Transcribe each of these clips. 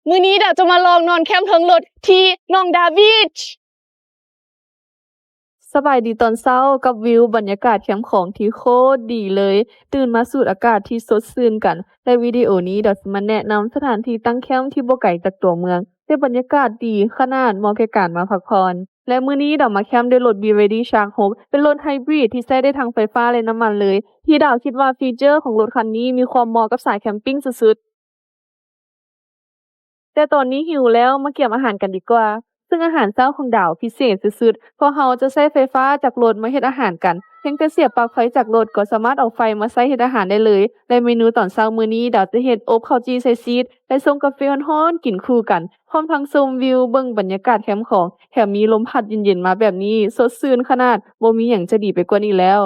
มื้อนี้ดาวจะมาลองนอนแคมป์เทิงรถที่หนองดาบีชสบายดีตอนเช้ากับวิวบรรยากาศแคมป์ของที่โคตรดีเลย ตื่นมาสูดอากาศที่สดชื่นกันและวิดีโอนี้ดาวจะมาแนะนำสถานที่ตั้งแคมป์ที่บ่ไกลจากตัวเมืองแต่บรรยากาศดีขนาดเหมาะแก่การมาพักผ่อนและมื้อนี้ดาวมาแคมป์ด้วยรถ BYD Shark 6เป็นรถไฮบริดที่ใช้ได้ทั้งไฟฟ้าและน้ำมันเลย ที่ดาวคิดว่าฟีเจอร์ของรถคันนี้มีความเหมาะกับสายแคมปิงสุดๆ แต่ตอนนี้หิวแล้วมาเกี่ยมอาหารกันดีกว่า ซึ่งอาหารเช้าของดาวพิเศษสุดๆเพราะเราจะใช้ไฟฟ้าจากรถมาเฮ็ดอาหารกันเพียงแต่เสียบปลั๊กไฟจากรถก็สามารถเอาไฟมาใช้เฮ็ดอาหารได้เลยและเมนูตอนเช้ามื้อนี้ดาวจะเฮ็ดอบข้าวจี่ใส่ชีสและส่งกาแฟร้อนๆกินคู่กันพร้อมทั้งชมวิวเบิ่งบรรยากาศแคมป์ของแถมมีลมพัดเย็นๆมาแบบนี้สดชื่นขนาดบ่มีหยังจะดีไปกว่านี้แล้ว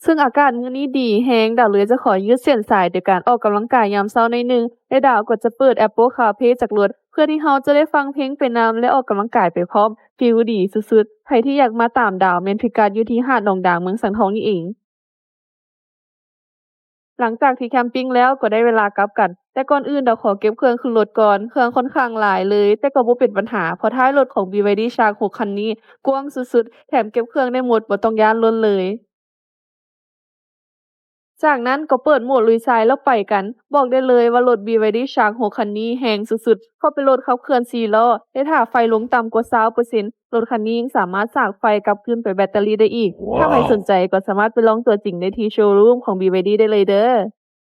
ซึ่งอากาศมื้อนี้ดีแรงดาวเลยจะขอยืดเส้นสายโดยการออกกำลังกายยามเช้าหน่อยหนึ่งและดาวก็จะเปิด Apple CarPlay จากรถเพื่อที่เราจะได้ฟังเพลงไปนำและออกกำลังกายไปพร้อมฟีลดีสุดๆใครที่อยากมาตามดาวแม่นพิกัดอยู่ที่หาดหนองดางเมืองสังทองนี่เองหลังจากที่แคมปิงแล้วก็ได้เวลากลับกันแต่ก่อนอื่นดาวขอเก็บเครื่องขึ้นรถก่อนเครื่องค่อนข้างหลายเลยแต่ก็บ่เป็นปัญหาเพราะท้ายรถของ BYD Shark 6คันนี้กว้างสุดๆแถมเก็บเครื่องได้หมดบ่ต้องย้านรถเลย จากนั้นก็เปิดโหมดลุยทรายแล้วไปกัน บอกได้เลยว่ารถ BYD Shark 6คันนี้แรงสุดๆเพราะเป็นรถขับเคลื่อน4ล้อและถ้าไฟลงต่ำกว่า20%รถคันนี้ยังสามารถสร้างไฟกลับคืนไปแบตเตอรี่ได้อีก ถ้าใครสนใจก็สามารถไปลองตัวจริงได้ที่โชว์รูมของ BYD ได้เลยเด้อ